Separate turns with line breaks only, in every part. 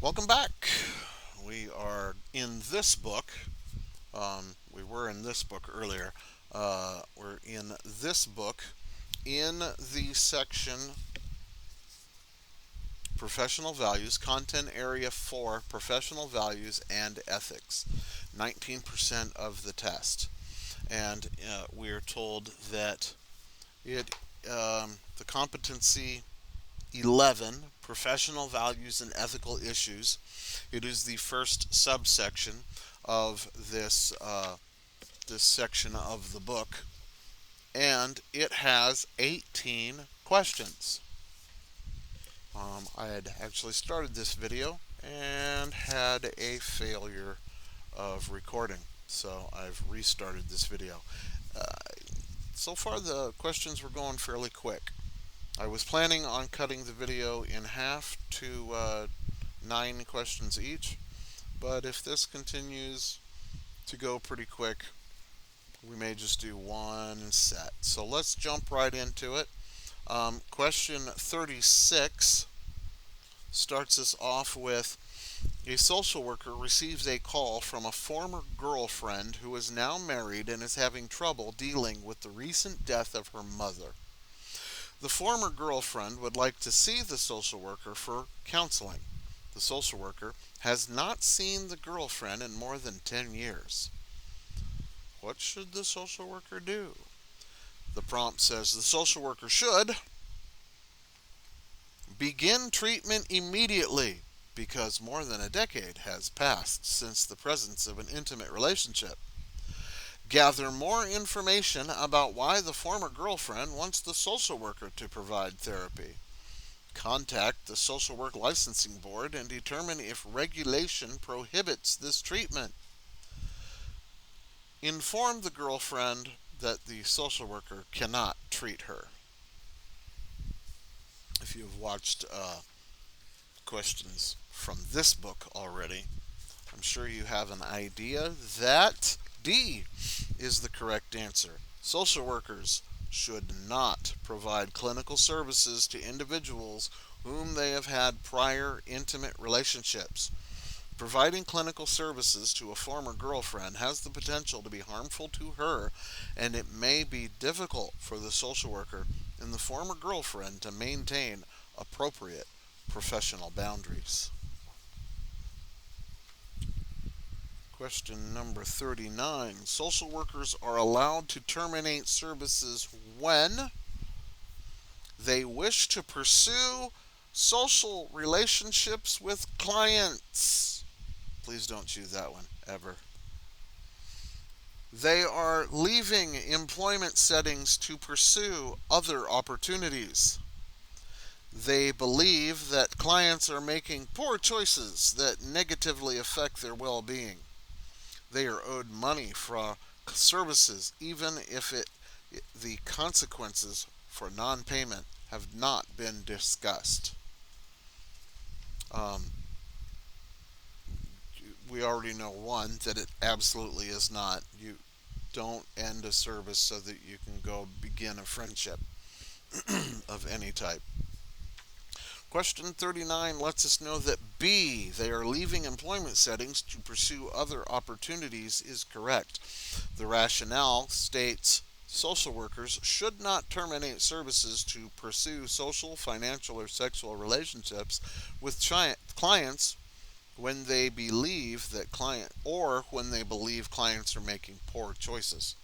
Welcome back. We are in this book. We were in this book earlier. We're in this book in the section Professional Values, Content Area 4, Professional Values and Ethics. 19% of the test. And we are told that it the competency 11, Professional Values and Ethical Issues. It is the first subsection of this section of the book, and it has 18 questions. I had actually started this video and had a failure of recording, so I've restarted this video. Uh, so far, the questions were going fairly quick. I was planning on cutting the video in half to 9 questions each, but if this continues to go pretty quick, we may just do one set. So let's jump right into it. Question 36 starts us off with: a social worker receives a call from a former girlfriend who is now married and is having trouble dealing with the recent death of her mother. The former girlfriend would like to see the social worker for counseling. The social worker has not seen the girlfriend in more than 10 years. What should the social worker do? The prompt says the social worker should begin treatment immediately because more than a decade has passed since the presence of an intimate relationship. Gather more information about why the former girlfriend wants the social worker to provide therapy. Contact the Social Work Licensing Board and determine if regulation prohibits this treatment. Inform the girlfriend that the social worker cannot treat her. If you've watched questions from this book already, I'm sure you have an idea that D is the correct answer. Social workers should not provide clinical services to individuals whom they have had prior intimate relationships. Providing clinical services to a former girlfriend has the potential to be harmful to her, and it may be difficult for the social worker and the former girlfriend to maintain appropriate professional boundaries. Question number 39. Social workers are allowed to terminate services when they wish to pursue social relationships with clients. Please don't choose that one, ever. They are leaving employment settings to pursue other opportunities. They believe that clients are making poor choices that negatively affect their well being. They are owed money for services even if the consequences for non payment have not been discussed. Um, we already know one, that it absolutely is not. You don't end a service so that you can go begin a friendship of any type. Question 39 lets us know that B, they are leaving employment settings to pursue other opportunities, is correct. The rationale states social workers should not terminate services to pursue social, financial, or sexual relationships with clients when they believe that when they believe clients are making poor choices.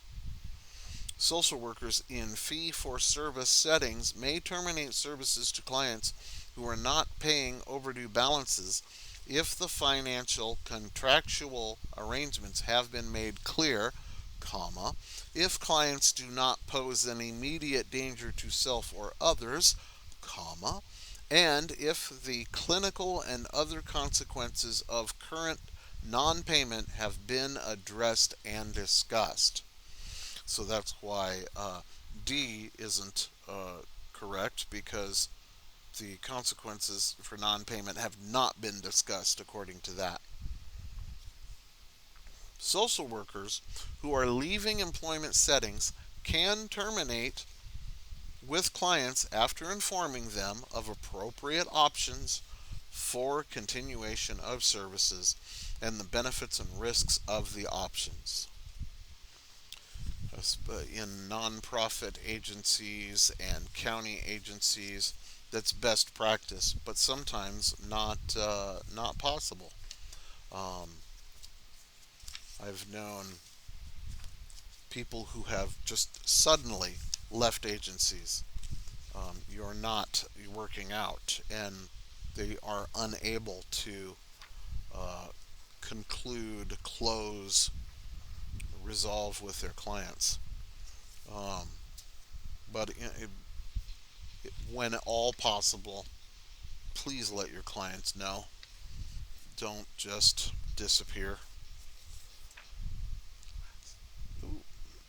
Social workers in fee-for-service settings may terminate services to clients who are not paying overdue balances if the financial contractual arrangements have been made clear, comma, if clients do not pose an immediate danger to self or others, comma, and if the clinical and other consequences of current non-payment have been addressed and discussed. So that's why D isn't correct, because the consequences for non-payment have not been discussed according to that. Social workers who are leaving employment settings can terminate with clients after informing them of appropriate options for continuation of services and the benefits and risks of the options. In nonprofit agencies and county agencies, that's best practice, but sometimes not possible. Um, I've known people who have just suddenly left agencies. You're not working out, and they are unable to uh, conclude, close, resolve with their clients. Um, but when at all possible, please let your clients know. Don't just disappear. Ooh.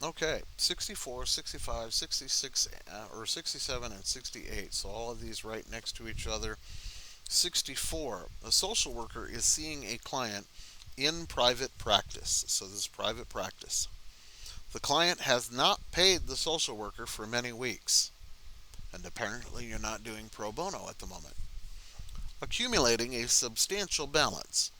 Okay, 64, 65, 66, or 67, and 68. So all of these right next to each other. 64. A social worker is seeing a client in private practice. So this is private practice. The client has not paid the social worker for many weeks, and apparently you're not doing pro bono at the moment, accumulating a substantial balance,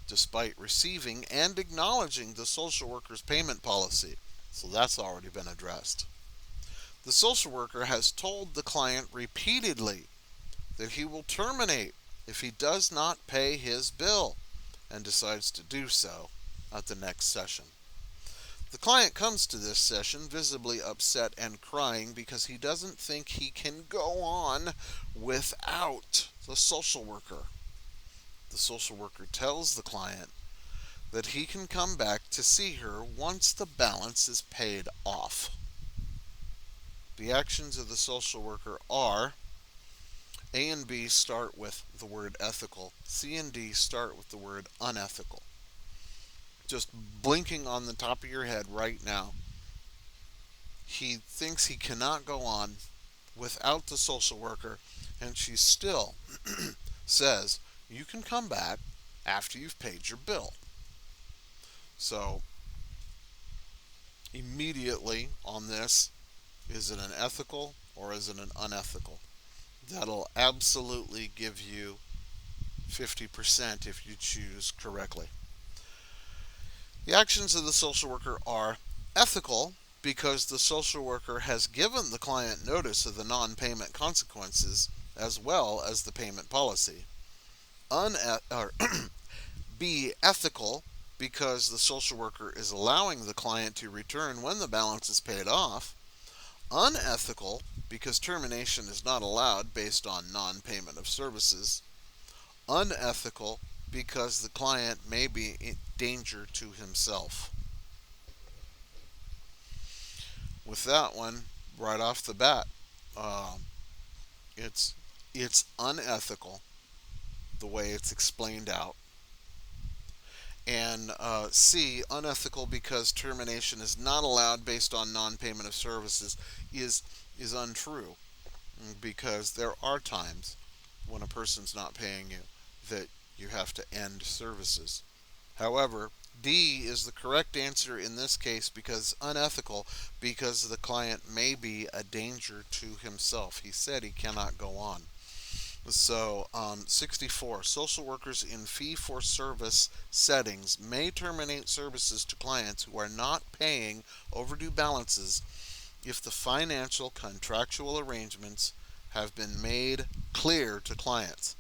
despite receiving and acknowledging the social worker's payment policy. So that's already been addressed. The social worker has told the client repeatedly that he will terminate if he does not pay his bill and decides to do so at the next session. The client comes to this session visibly upset and crying because he doesn't think he can go on without the social worker. The social worker tells the client that he can come back to see her once the balance is paid off. The actions of the social worker are: A and B start with the word ethical, C and D start with the word unethical. Just blinking on the top of your head right now, he thinks he cannot go on without the social worker, and she still says, you can come back after you've paid your bill. So, immediately on this, is it an ethical or is it an unethical? That'll absolutely give you 50% if you choose correctly. The actions of the social worker are ethical because the social worker has given the client notice of the non-payment consequences as well as the payment policy. B, ethical because the social worker is allowing the client to return when the balance is paid off. Unethical because termination is not allowed based on non-payment of services. Unethical because the client may be in danger to himself. With that one, right off the bat, uh, it's unethical the way it's explained out. And C, unethical because termination is not allowed based on non-payment of services is untrue, because there are times when a person's not paying you that you have to end services. However, D is the correct answer in this case because unethical because the client may be a danger to himself. He said he cannot go on. So, 64. Social workers in fee-for-service settings may terminate services to clients who are not paying overdue balances if the financial contractual arrangements have been made clear to clients.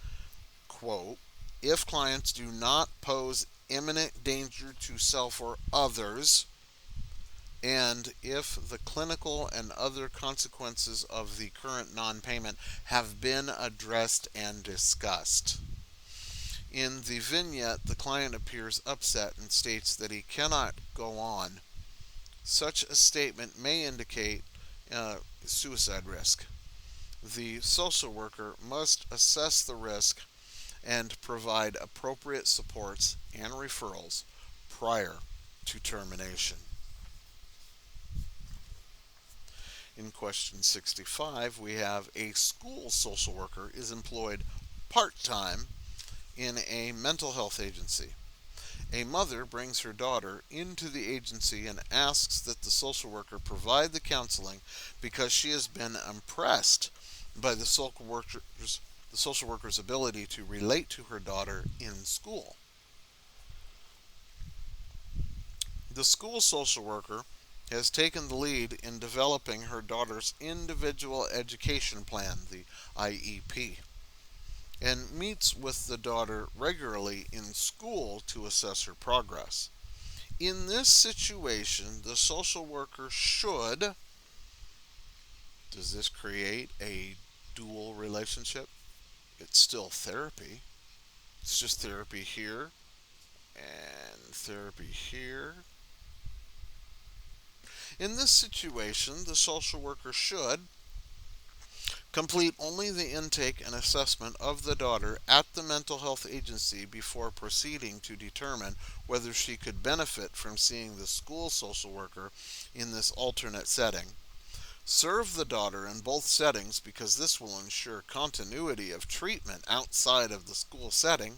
Quote, if clients do not pose imminent danger to self or others, and if the clinical and other consequences of the current non-payment have been addressed and discussed. In the vignette, the client appears upset and states that he cannot go on. Such a statement may indicate suicide risk. The social worker must assess the risk and provide appropriate supports and referrals prior to termination. In question 65, we have a school social worker is employed part-time in a mental health agency. A mother brings her daughter into the agency and asks that the social worker provide the counseling because she has been impressed by the the social worker's ability to relate to her daughter in school. The school social worker has taken the lead in developing her daughter's individual education plan, the IEP, and meets with the daughter regularly in school to assess her progress. In this situation, the social worker should, does this create a dual relationship? It's still therapy. It's just therapy here and therapy here. In this situation, the social worker should complete only the intake and assessment of the daughter at the mental health agency before proceeding to determine whether she could benefit from seeing the school social worker in this alternate setting. Serve the daughter in both settings because this will ensure continuity of treatment outside of the school setting.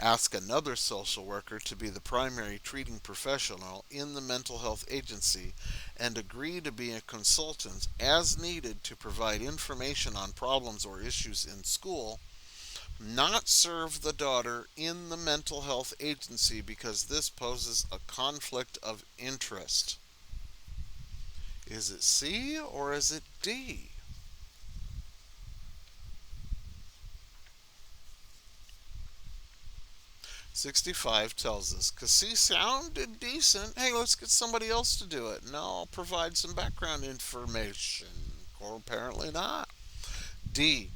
Ask another social worker to be the primary treating professional in the mental health agency and agree to be a consultant as needed to provide information on problems or issues in school. Not serve the daughter in the mental health agency because this poses a conflict of interest. Is it C or is it D? 65 tells us, because C sounded decent. Hey, let's get somebody else to do it. No, I'll provide some background information. Or apparently not. D.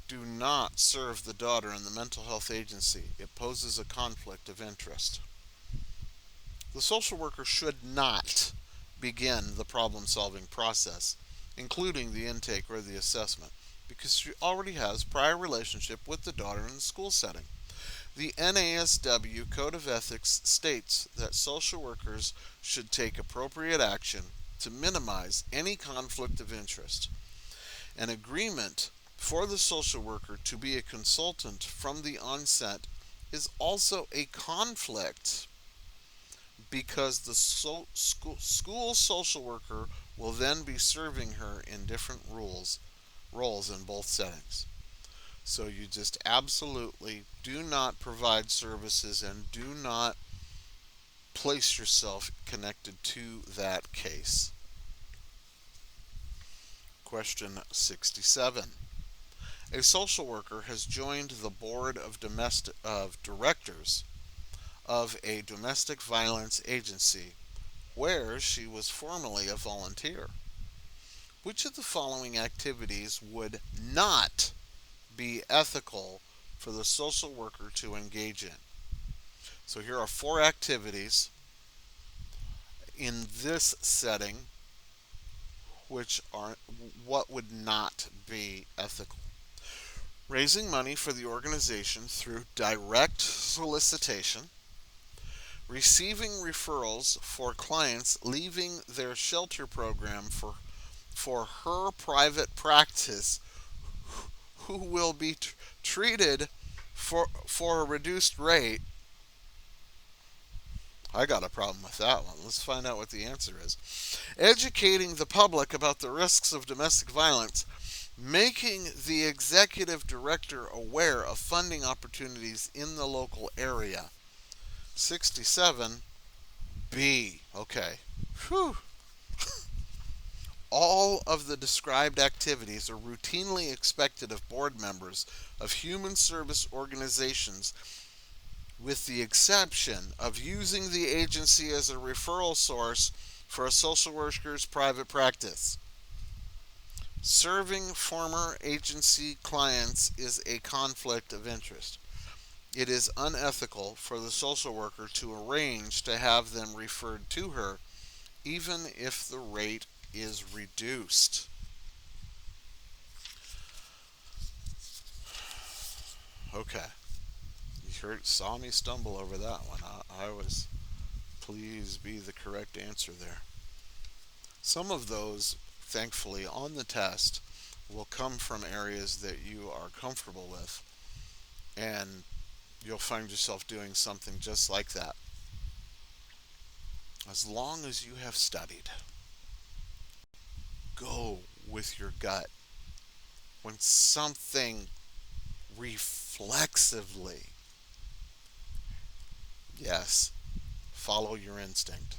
Do not serve the daughter in the mental health agency. It poses a conflict of interest. The social worker should not begin the problem solving process, including the intake or the assessment, because she already has prior relationship with the daughter in the school setting. The NASW Code of Ethics states that social workers should take appropriate action to minimize any conflict of interest. An agreement for the social worker to be a consultant from the onset is also a conflict because the school social worker will then be serving her in different roles in both settings. So you just absolutely do not provide services and do not place yourself connected to that case. Question 67. A social worker has joined the board of directors of a domestic violence agency where she was formerly a volunteer. Which of the following activities would not be ethical for the social worker to engage in? So here are 4 activities in this setting which are what would not be ethical. Raising money for the organization through direct solicitation, receiving referrals for clients leaving their shelter program for her private practice who will be treated for a reduced rate. I got a problem with that one. Let's find out what the answer is. Educating the public about the risks of domestic violence, making the executive director aware of funding opportunities in the local area. 67 B. Okay. Whew. All of the described activities are routinely expected of board members of human service organizations, with the exception of using the agency as a referral source for a social worker's private practice. Serving former agency clients is a conflict of interest. It is unethical for the social worker to arrange to have them referred to her, even if the rate is reduced. Okay, saw me stumble over that one. I was, please be the correct answer there. Some of those, thankfully, on the test will come from areas that you are comfortable with, and you'll find yourself doing something just like that. As long as you have studied, go with your gut. When something reflexively, yes, follow your instinct.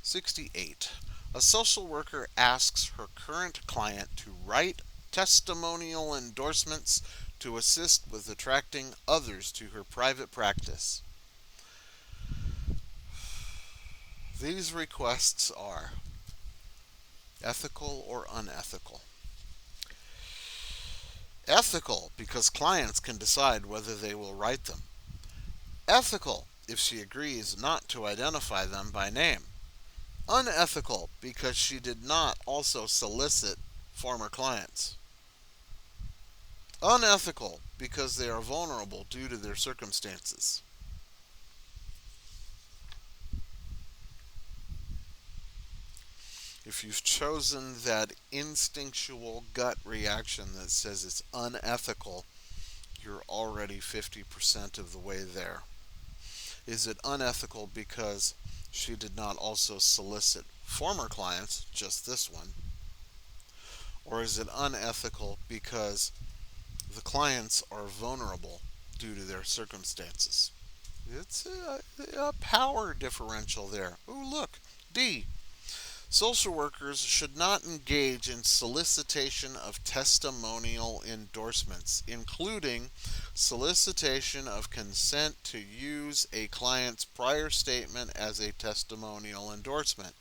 68. A social worker asks her current client to write testimonial endorsements to assist with attracting others to her private practice. These requests are ethical or unethical. Ethical, because clients can decide whether they will write them. Ethical, if she agrees not to identify them by name. Unethical, because she did not also solicit former clients. Unethical, because they are vulnerable due to their circumstances. If you've chosen that instinctual gut reaction that says it's unethical, you're already 50% of the way there. Is it unethical because she did not also solicit former clients, just this one? Or is it unethical because the clients are vulnerable due to their circumstances? It's a power differential there. Oh, look, D. Social workers should not engage in solicitation of testimonial endorsements, including solicitation of consent to use a client's prior statement as a testimonial endorsement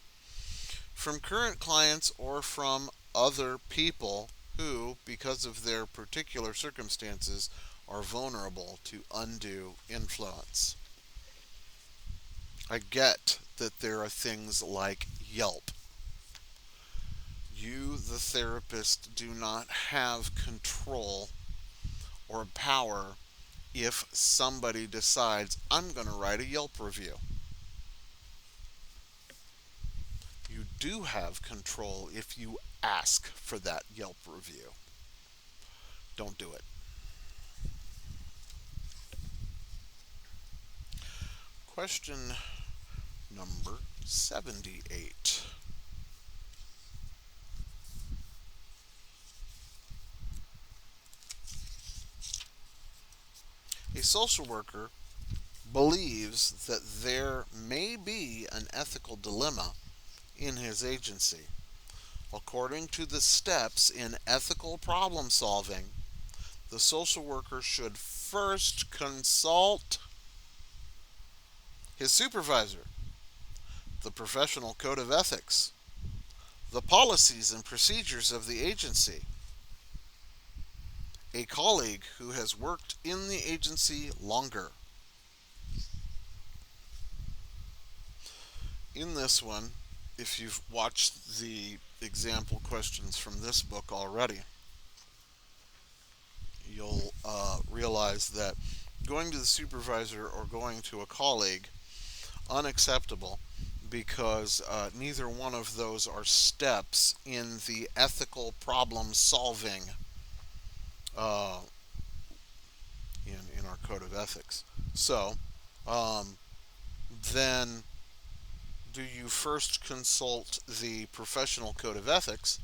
from current clients or from other people who, because of their particular circumstances, are vulnerable to undue influence. I get that there are things like Yelp. You, the therapist, do not have control or power if somebody decides, I'm going to write a Yelp review. You do have control if you ask for that Yelp review. Don't do it. Question number 78. A social worker believes that there may be an ethical dilemma in his agency. According to the steps in ethical problem solving, the social worker should first consult his supervisor, the professional code of ethics, the policies and procedures of the agency, a colleague who has worked in the agency longer. In this one, if you've watched the example questions from this book already, you'll realize that going to the supervisor or going to a colleague, unacceptable, because neither one of those are steps in the ethical problem solving uh, in our code of ethics. So um, then do you first consult the professional code of ethics,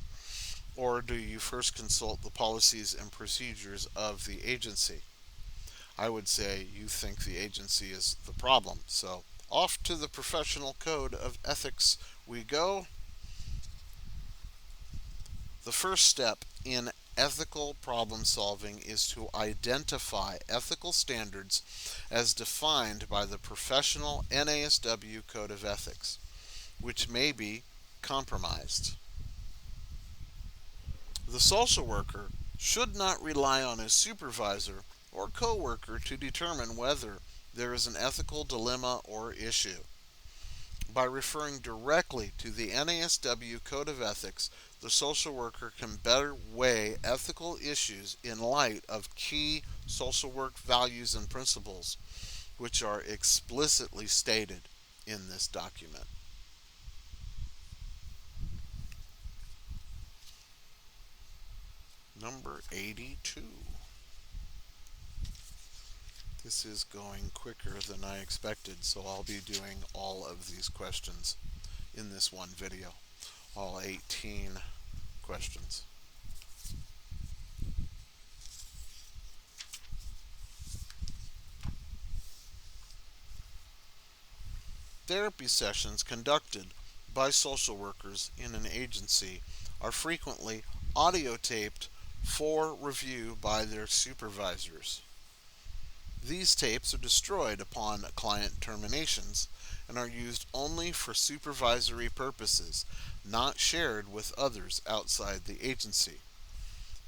or do you first consult the policies and procedures of the agency? I would say you think the agency is the problem. So off to the professional code of ethics we go. The first step in ethical problem solving is to identify ethical standards as defined by the professional NASW Code of Ethics, which may be compromised. The social worker should not rely on his supervisor or coworker to determine whether there is an ethical dilemma or issue. By referring directly to the NASW Code of Ethics, the social worker can better weigh ethical issues in light of key social work values and principles, which are explicitly stated in this document. Number 82. This is going quicker than I expected, so I'll be doing all of these questions in this one video. All 18 questions. Therapy sessions conducted by social workers in an agency are frequently audio taped for review by their supervisors. These tapes are destroyed upon client terminations and are used only for supervisory purposes, not shared with others outside the agency.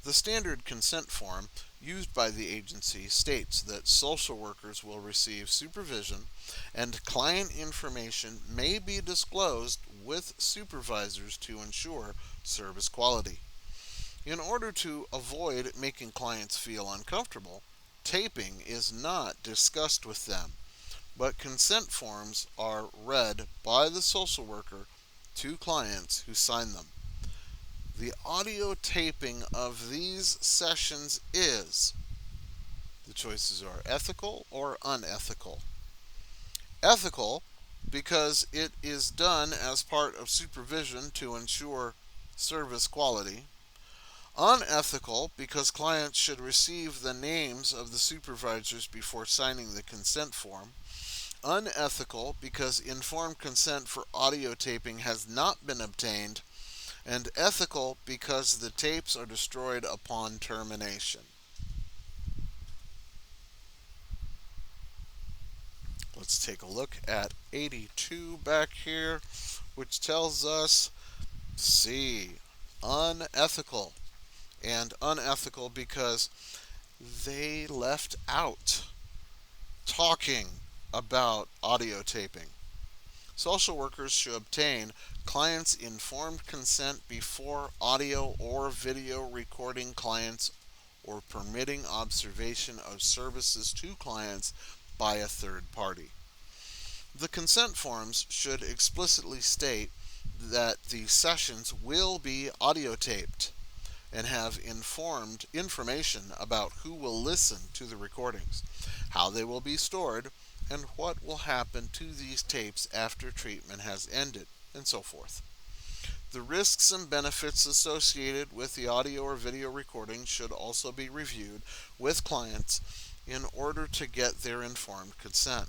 The standard consent form used by the agency states that social workers will receive supervision and client information may be disclosed with supervisors to ensure service quality. In order to avoid making clients feel uncomfortable, taping is not discussed with them, but consent forms are read by the social worker to clients who sign them. The audio taping of these sessions is, the choices are ethical or unethical. Ethical, because it is done as part of supervision to ensure service quality. Unethical, because clients should receive the names of the supervisors before signing the consent form. Unethical, because informed consent for audio taping has not been obtained. And ethical, because the tapes are destroyed upon termination. Let's take a look at 82 back here, which tells us C, unethical. And unethical because they left out talking about audio taping. Social workers should obtain clients' informed consent before audio or video recording clients or permitting observation of services to clients by a third party. The consent forms should explicitly state that the sessions will be audio taped and have informed information about who will listen to the recordings, how they will be stored, and what will happen to these tapes after treatment has ended, and so forth. The risks and benefits associated with the audio or video recording should also be reviewed with clients in order to get their informed consent.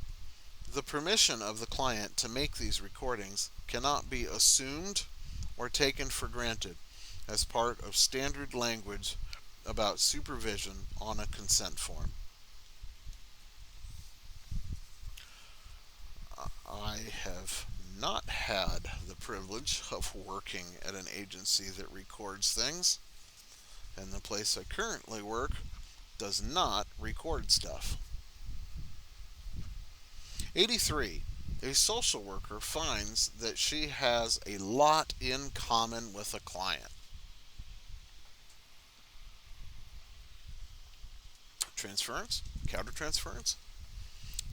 The permission of the client to make these recordings cannot be assumed or taken for granted as part of standard language about supervision on a consent form. I have not had the privilege of working at an agency that records things, and the place I currently work does not record stuff. 83. A social worker finds that she has a lot in common with a client. Transference, countertransference.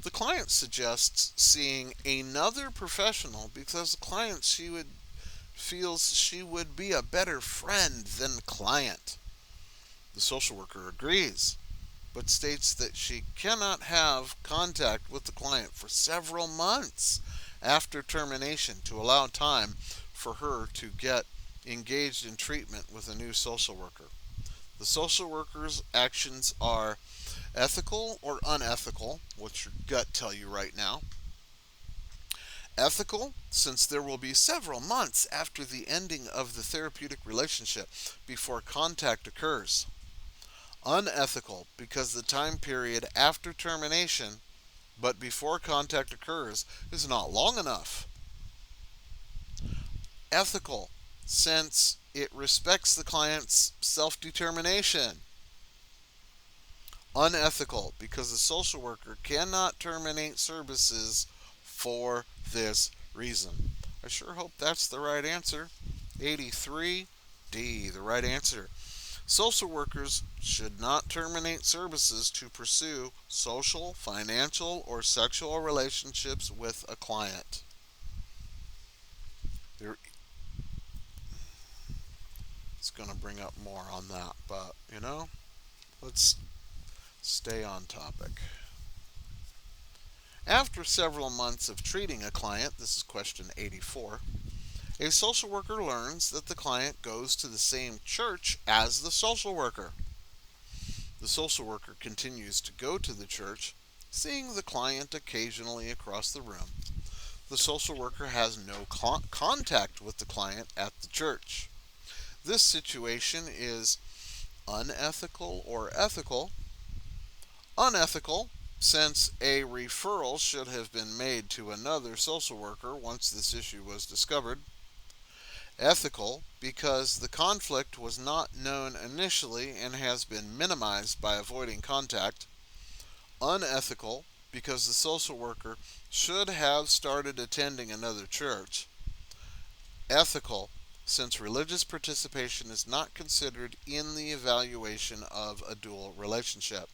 The client suggests seeing another professional because the client feels she would be a better friend than the client. The social worker agrees, but states that she cannot have contact with the client for several months after termination to allow time for her to get engaged in treatment with a new social worker. The social worker's actions are ethical or unethical. What's your gut tell you right now? Ethical, since there will be several months after the ending of the therapeutic relationship before contact occurs. Unethical, because the time period after termination but before contact occurs is not long enough. Ethical, since it respects the client's self-determination. Unethical, because the social worker cannot terminate services for this reason. I sure hope that's the right answer. 83D, the right answer. Social workers should not terminate services to pursue social, financial, or sexual relationships with a client. It's going to bring up more on that, but let's stay on topic. After several months of treating a client, this is question 84, A social worker learns that the client goes to the same church as the social worker. The social worker continues to go to the church, seeing the client occasionally across the room. The social worker has no contact with the client at the church. This situation is unethical or ethical. Unethical, since a referral should have been made to another social worker once this issue was discovered. Ethical, because the conflict was not known initially and has been minimized by avoiding contact. Unethical, because the social worker should have started attending another church. Ethical, since religious participation is not considered in the evaluation of a dual relationship.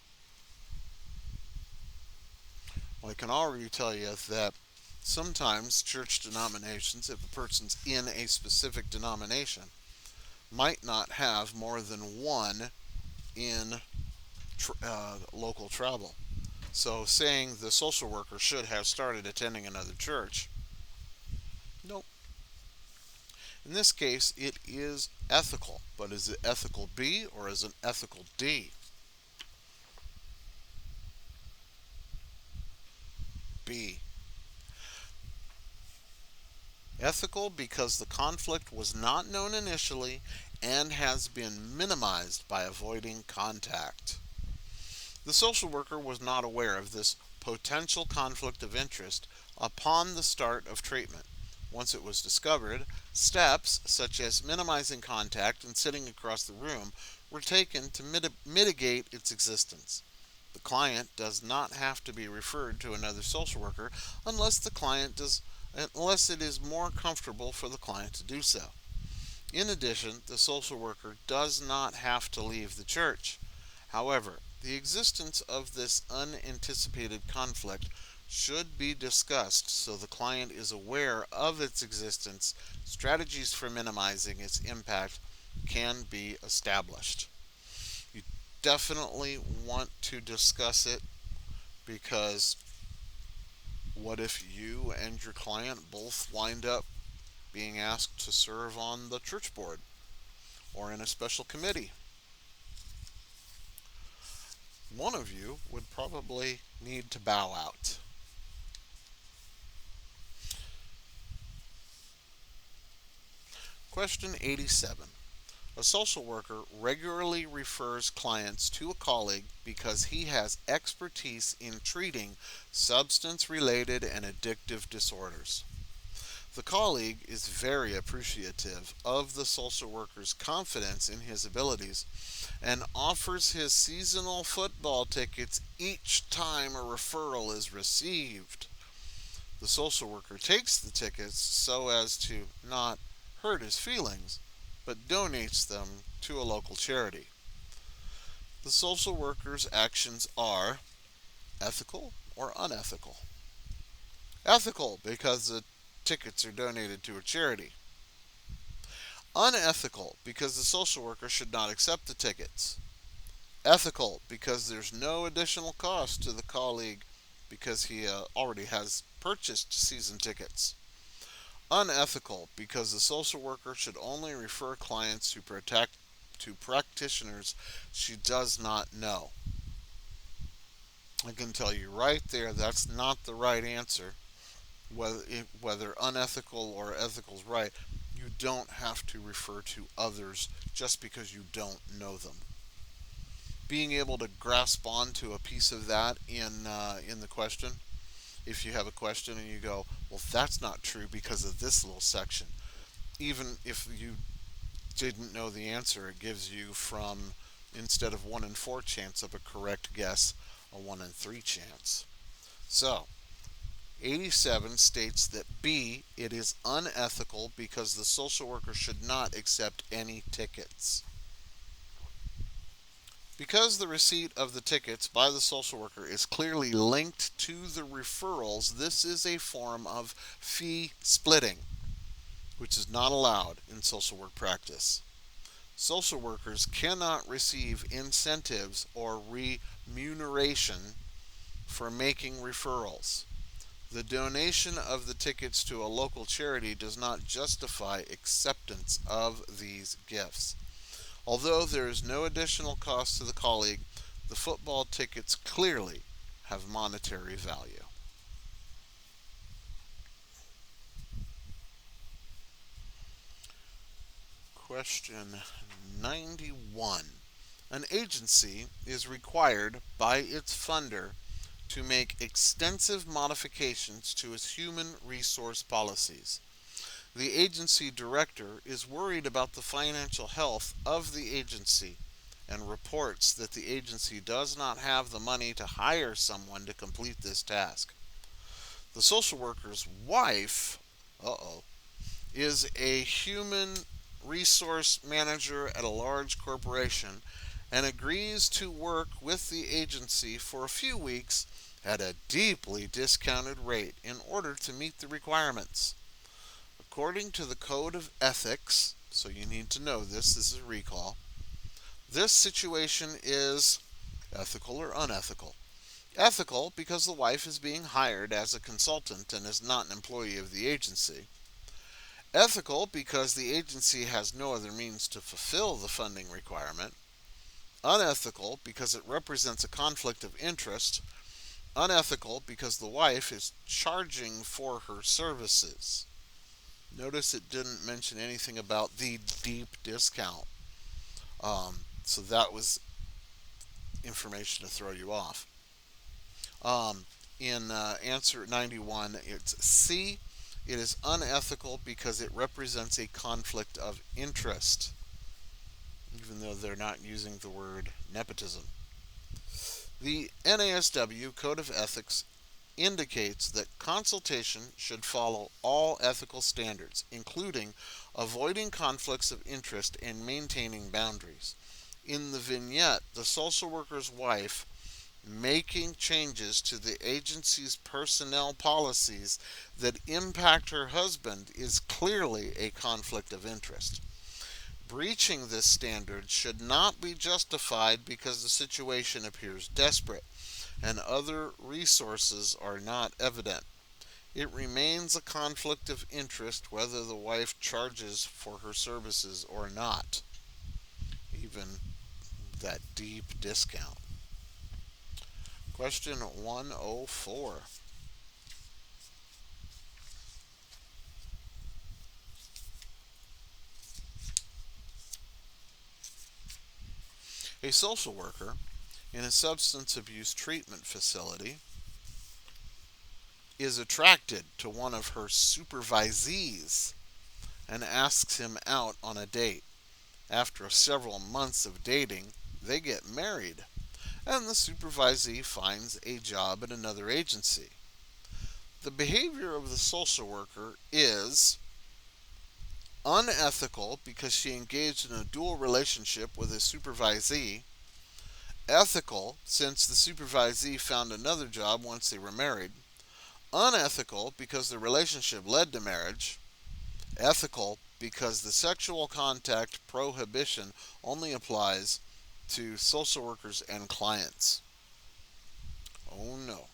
Well, I can already tell you that sometimes church denominations, if a person's in a specific denomination, might not have more than one in local travel. So saying the social worker should have started attending another church, nope. In this case, it is ethical, but is it ethical B or is it ethical D? B. Ethical because the conflict was not known initially and has been minimized by avoiding contact. The social worker was not aware of this potential conflict of interest upon the start of treatment. Once it was discovered, steps such as minimizing contact and sitting across the room were taken to mitigate its existence. The client does not have to be referred to another social worker unless unless it is more comfortable for the client to do so. In addition, the social worker does not have to leave the church. However, the existence of this unanticipated conflict should be discussed so the client is aware of its existence. Strategies for minimizing its impact can be established. You definitely want to discuss it, because what if you and your client both wind up being asked to serve on the church board or in a special committee? One of you would probably need to bow out. Question 87. A social worker regularly refers clients to a colleague because he has expertise in treating substance-related and addictive disorders. The colleague is very appreciative of the social worker's confidence in his abilities and offers his seasonal football tickets each time a referral is received. The social worker takes the tickets so as to not hurt his feelings, but donates them to a local charity. The social worker's actions are ethical or unethical? Ethical, because the tickets are donated to a charity. Unethical, because the social worker should not accept the tickets. Ethical, because there's no additional cost to the colleague because he already has purchased season tickets. Unethical, because the social worker should only refer clients to practitioners she does not know. I can tell you right there, that's not the right answer. Whether unethical or ethical is right, you don't have to refer to others just because you don't know them. Being able to grasp onto a piece of that in the question, if you have a question and you go, well, that's not true because of this little section. Even if you didn't know the answer, it gives you, from instead of 1 in 4 chance of a correct guess, a 1 in 3 chance. So 87 states that B, it is unethical because the social worker should not accept any tickets. Because the receipt of the tickets by the social worker is clearly linked to the referrals, this is a form of fee splitting, which is not allowed in social work practice. Social workers cannot receive incentives or remuneration for making referrals. The donation of the tickets to a local charity does not justify acceptance of these gifts. Although there is no additional cost to the colleague, the football tickets clearly have monetary value. Question 91. An agency is required by its funder to make extensive modifications to its human resource policies. The agency director is worried about the financial health of the agency and reports that the agency does not have the money to hire someone to complete this task. The social worker's wife, is a human resource manager at a large corporation and agrees to work with the agency for a few weeks at a deeply discounted rate in order to meet the requirements. According to the Code of Ethics, so you need to know this is a recall, this situation is ethical or unethical. Ethical because the wife is being hired as a consultant and is not an employee of the agency. Ethical because the agency has no other means to fulfill the funding requirement. Unethical because it represents a conflict of interest. Unethical because the wife is charging for her services. Notice it didn't mention anything about the deep discount. So that was information to throw you off. In answer 91, it's C. It is unethical because it represents a conflict of interest, even though they're not using the word nepotism. The NASW Code of Ethics indicates that consultation should follow all ethical standards, including avoiding conflicts of interest and maintaining boundaries. In the vignette, the social worker's wife making changes to the agency's personnel policies that impact her husband is clearly a conflict of interest. Breaching this standard should not be justified because the situation appears desperate and other resources are not evident. It remains a conflict of interest whether the wife charges for her services or not, even that deep discount. Question 104. A social worker in a substance abuse treatment facility is attracted to one of her supervisees and asks him out on a date. After several months of dating, they get married, and the supervisee finds a job at another agency. The behavior of the social worker is unethical because she engaged in a dual relationship with a supervisee. Ethical since the supervisee found another job once they were married. Unethical because the relationship led to marriage. Ethical because the sexual contact prohibition only applies to social workers and clients. Oh no.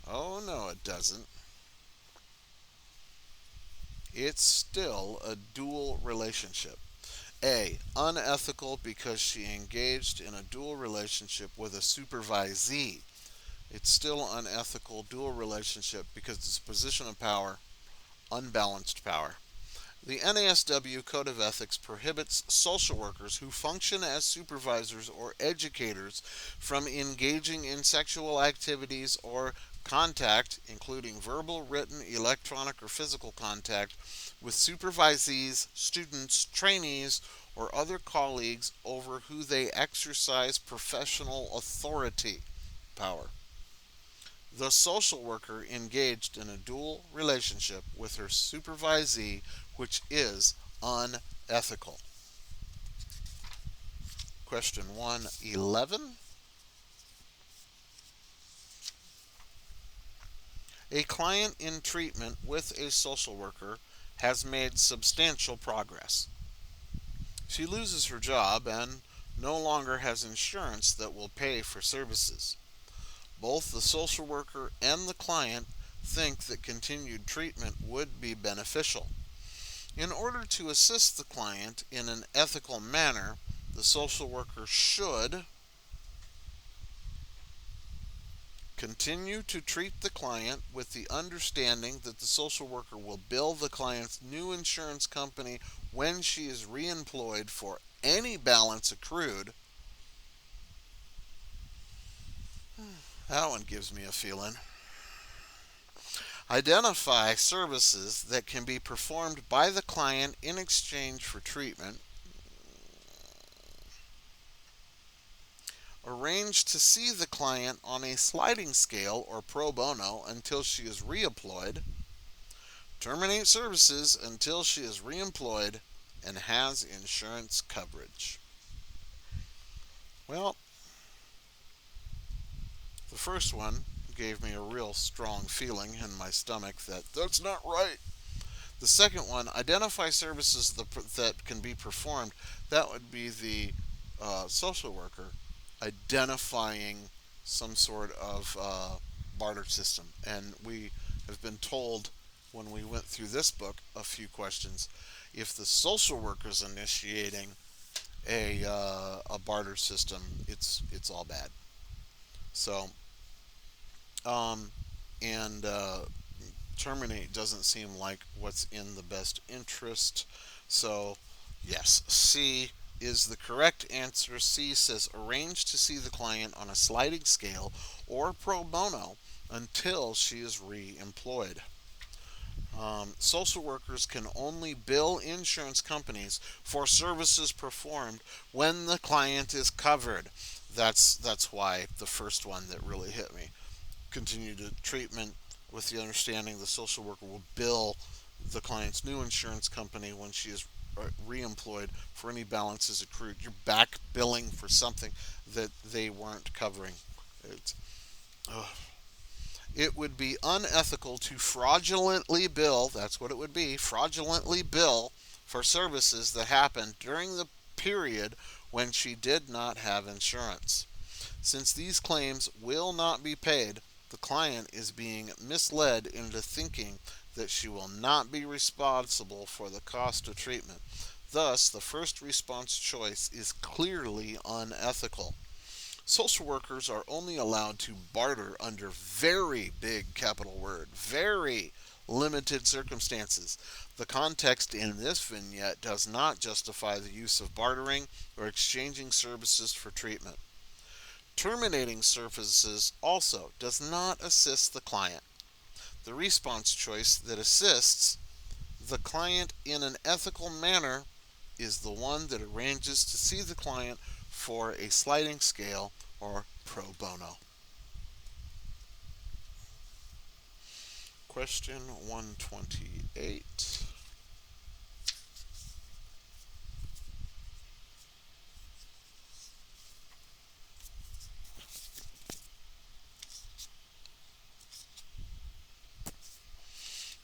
Oh no, it doesn't. It's still a dual relationship. A. Unethical because she engaged in a dual relationship with a supervisee. It's still unethical dual relationship because it's a position of power, unbalanced power. The NASW Code of Ethics prohibits social workers who function as supervisors or educators from engaging in sexual activities or contact, including verbal, written, electronic, or physical contact, with supervisees, students, trainees, or other colleagues over who they exercise professional authority, power. The social worker engaged in a dual relationship with her supervisee, which is unethical. Question 111. A client in treatment with a social worker has made substantial progress. She loses her job and no longer has insurance that will pay for services. Both the social worker and the client think that continued treatment would be beneficial. In order to assist the client in an ethical manner, the social worker should continue to treat the client with the understanding that the social worker will bill the client's new insurance company when she is reemployed for any balance accrued. That one gives me a feeling. Identify services that can be performed by the client in exchange for treatment. Arrange to see the client on a sliding scale or pro bono until she is reemployed. Terminate services until she is reemployed and has insurance coverage. Well, the first one gave me a real strong feeling in my stomach that that's not right. The second one, identify services that can be performed, that would be the social worker identifying some sort of barter system. And we have been told when we went through this book a few questions, if the social worker is initiating a barter system, it's all bad. So, um, and terminate doesn't seem like what's in the best interest. So, yes, C is the correct answer. C says arrange to see the client on a sliding scale or pro bono until she is re-employed. Social workers can only bill insurance companies for services performed when the client is covered. That's why the first one that really hit me. Continue to treatment with the understanding the social worker will bill the client's new insurance company when she is reemployed for any balances accrued. You're back billing for something that they weren't covering. It's, ugh. It would be unethical to fraudulently bill, that's what it would be, fraudulently bill for services that happened during the period when she did not have insurance. Since these claims will not be paid, the client is being misled into thinking that she will not be responsible for the cost of treatment. Thus, the first response choice is clearly unethical. Social workers are only allowed to barter under very big capital word, very limited circumstances. The context in this vignette does not justify the use of bartering or exchanging services for treatment. Terminating services also does not assist the client. The response choice that assists the client in an ethical manner is the one that arranges to see the client for a sliding scale or pro bono. Question 128.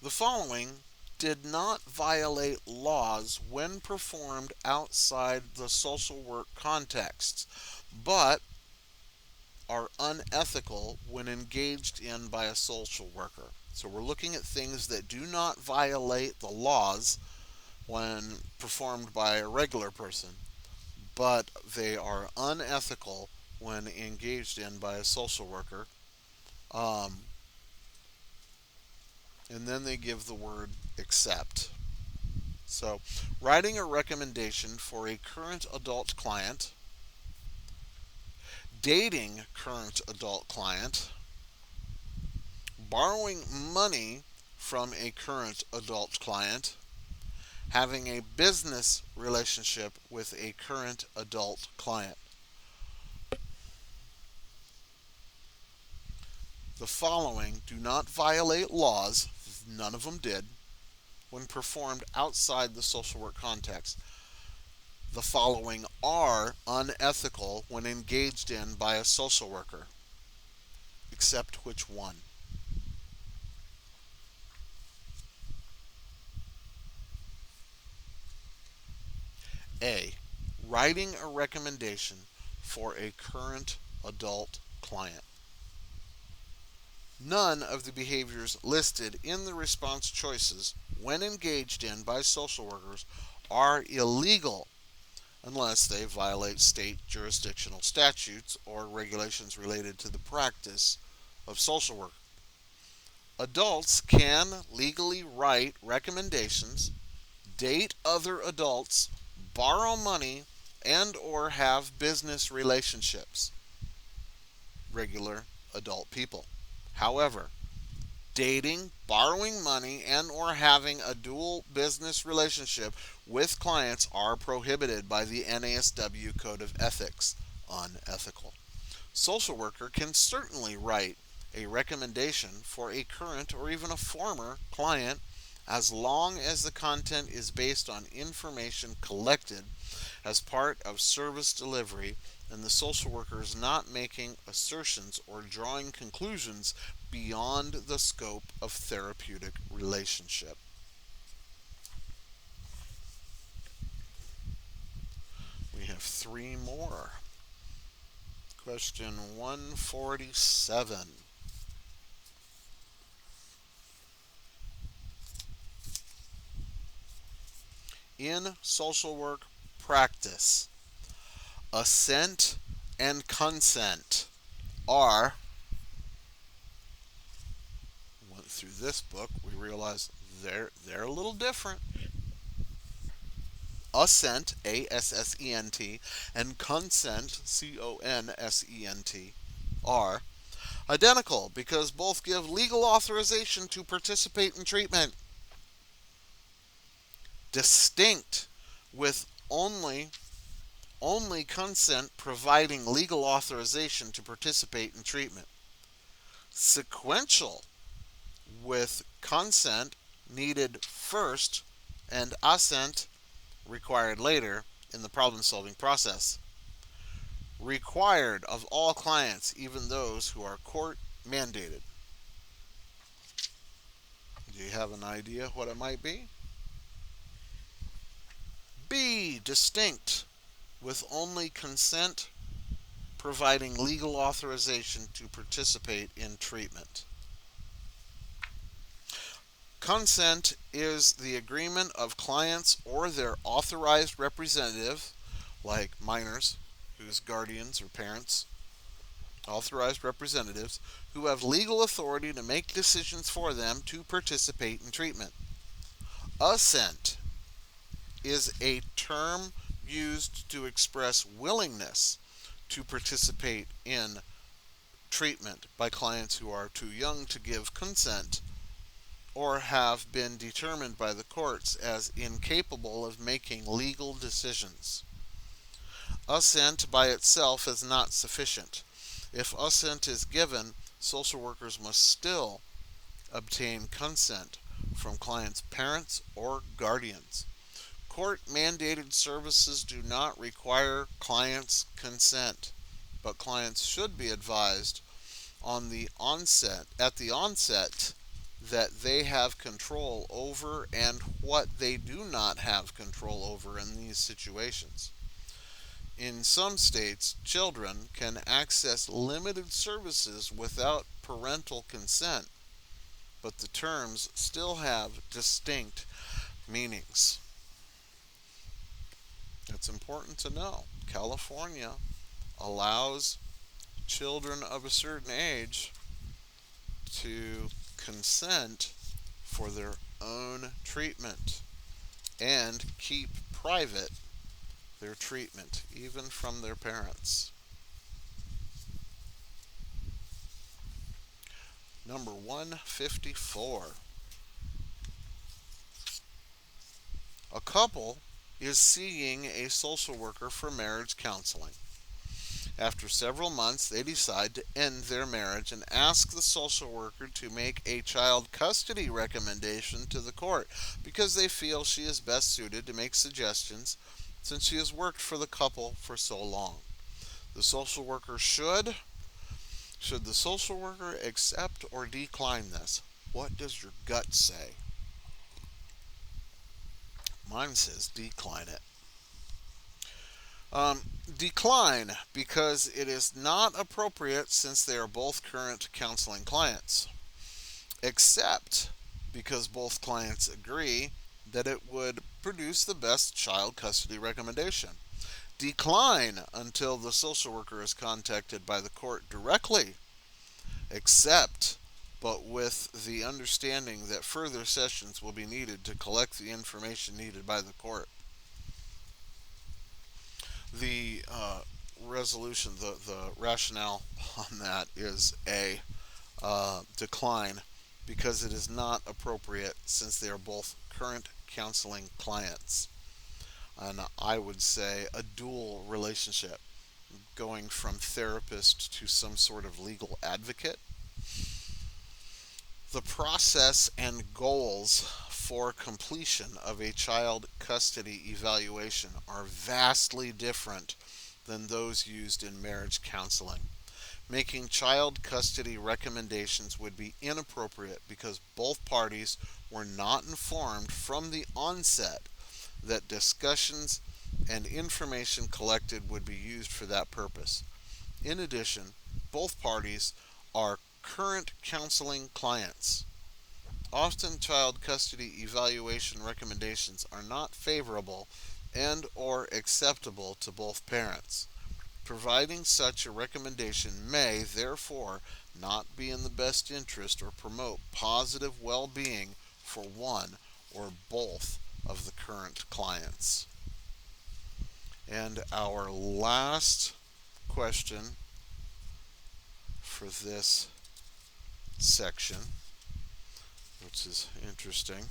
The following did not violate laws when performed outside the social work context, but are unethical when engaged in by a social worker. So we're looking at things that do not violate the laws when performed by a regular person, but they are unethical when engaged in by a social worker. Um, and then they give the word except. So, writing a recommendation for a current adult client, dating current adult client, borrowing money from a current adult client, having a business relationship with a current adult client. The following do not violate laws, none of them did, when performed outside the social work context. The following are unethical when engaged in by a social worker. Except which one? A. Writing a recommendation for a current adult client. None of the behaviors listed in the response choices, when engaged in by social workers, are illegal unless they violate state jurisdictional statutes or regulations related to the practice of social work. Adults can legally write recommendations, date other adults, borrow money, and or have business relationships. Regular adult people. However, dating, borrowing money, and or having a dual business relationship with clients are prohibited by the NASW Code of Ethics, unethical. Social worker can certainly write a recommendation for a current or even a former client as long as the content is based on information collected as part of service delivery and the social worker is not making assertions or drawing conclusions beyond the scope of therapeutic relationship. We have three more. Question 147. In social work practice, assent and consent are, went through this book, we realize they're a little different. Assent, ASSENT, and consent, CONSENT, are identical because both give legal authorization to participate in treatment. Distinct with only consent providing legal authorization to participate in treatment. Sequential with consent needed first and assent required later in the problem solving process. Required of all clients, even those who are court mandated. Do you have an idea what it might be? B. Distinct with only consent providing legal authorization to participate in treatment. Consent is the agreement of clients or their authorized representative, like minors, whose guardians or parents, authorized representatives, who have legal authority to make decisions for them to participate in treatment. Assent is a term used to express willingness to participate in treatment by clients who are too young to give consent or have been determined by the courts as incapable of making legal decisions. Assent by itself is not sufficient. If assent is given, social workers must still obtain consent from clients' parents or guardians. Court-mandated services do not require clients' consent, but clients should be advised at the onset that they have control over and what they do not have control over in these situations. In some states, children can access limited services without parental consent, but the terms still have distinct meanings. It's important to know. California allows children of a certain age to consent for their own treatment and keep private their treatment, even from their parents. Number 154. A couple is seeing a social worker for marriage counseling. After several months, they decide to end their marriage and ask the social worker to make a child custody recommendation to the court because they feel she is best suited to make suggestions since she has worked for the couple for so long. The social worker should the social worker accept or decline this? What does your gut say? Mine says decline it. Um, Decline because it is not appropriate since they are both current counseling clients. Accept because both clients agree that it would produce the best child custody recommendation. Decline until the social worker is contacted by the court directly. Accept, but with the understanding that further sessions will be needed to collect the information needed by the court. The resolution, the rationale on that is a decline because it is not appropriate since they are both current counseling clients. And I would say a dual relationship, going from therapist to some sort of legal advocate. The process and goals for completion of a child custody evaluation are vastly different than those used in marriage counseling. Making child custody recommendations would be inappropriate because both parties were not informed from the onset that discussions and information collected would be used for that purpose. In addition, both parties are current counseling clients. Often child custody evaluation recommendations are not favorable and or acceptable to both parents. Providing such a recommendation may, therefore, not be in the best interest or promote positive well-being for one or both of the current clients. And our last question for this section, which is interesting.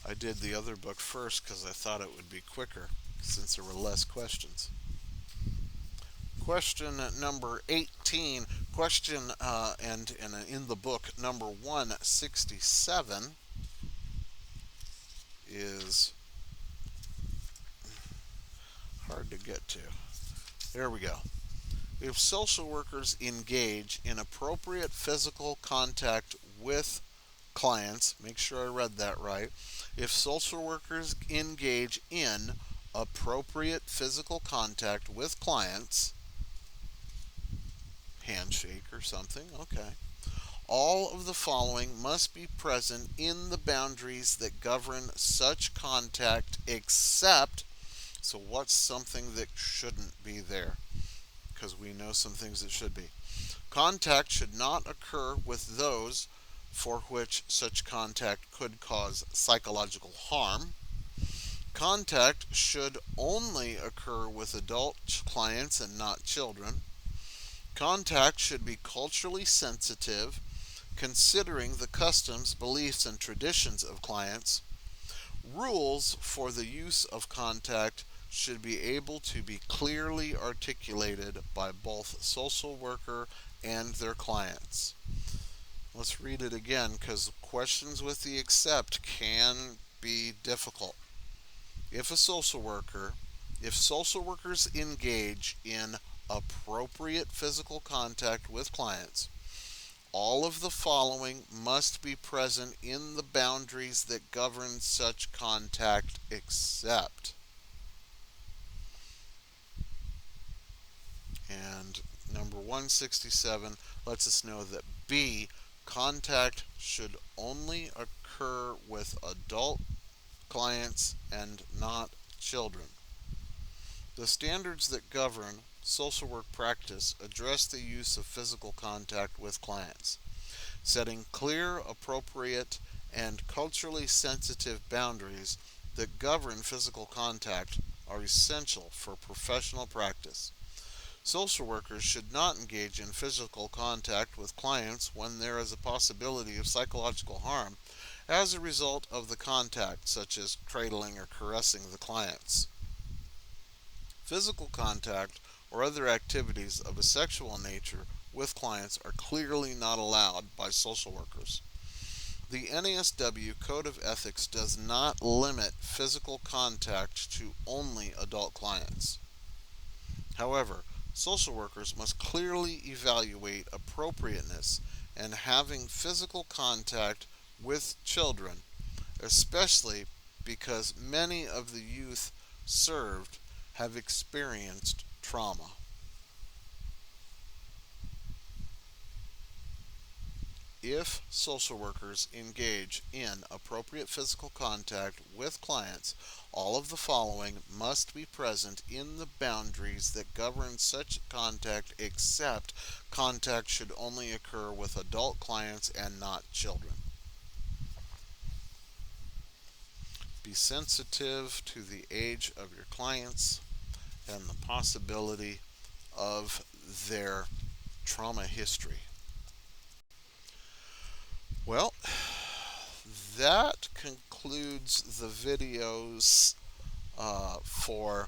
I did the other book first because I thought it would be quicker since there were less questions. Question number 18. Question and in the book number 167 is hard to get to. There we go. If social workers engage in appropriate physical contact with clients, make sure I read that right. If social workers engage in appropriate physical contact with clients, handshake or something, okay. All of the following must be present in the boundaries that govern such contact except, so what's something that shouldn't be there? Because we know some things that should be. Contact should not occur with those for which such contact could cause psychological harm. Contact should only occur with adult clients and not children. Contact should be culturally sensitive, considering the customs, beliefs, and traditions of clients. Rules for the use of contact should be able to be clearly articulated by both social worker and their clients. Let's read it again because questions with the accept can be difficult. If a social worker, if social workers engage in appropriate physical contact with clients, all of the following must be present in the boundaries that govern such contact except. And number 167 lets us know that B, contact should only occur with adult clients and not children. The standards that govern social work practice address the use of physical contact with clients. Setting clear, appropriate, and culturally sensitive boundaries that govern physical contact are essential for professional practice. Social workers should not engage in physical contact with clients when there is a possibility of psychological harm as a result of the contact, such as cradling or caressing the clients. Physical contact or other activities of a sexual nature with clients are clearly not allowed by social workers. The NASW Code of Ethics does not limit physical contact to only adult clients. However, social workers must clearly evaluate appropriateness and having physical contact with children, especially because many of the youth served have experienced trauma. If social workers engage in appropriate physical contact with clients, all of the following must be present in the boundaries that govern such contact, except contact should only occur with adult clients and not children. Be sensitive to the age of your clients and the possibility of their trauma history. Well, that concludes for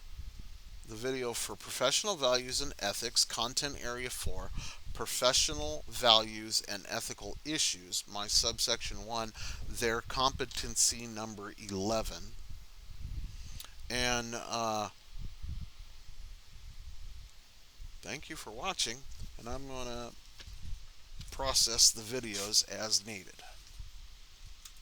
the video for professional values and ethics, content area 4, professional values and ethical issues, my subsection 1, their competency number 11. And thank you for watching, and I'm going to process the videos as needed.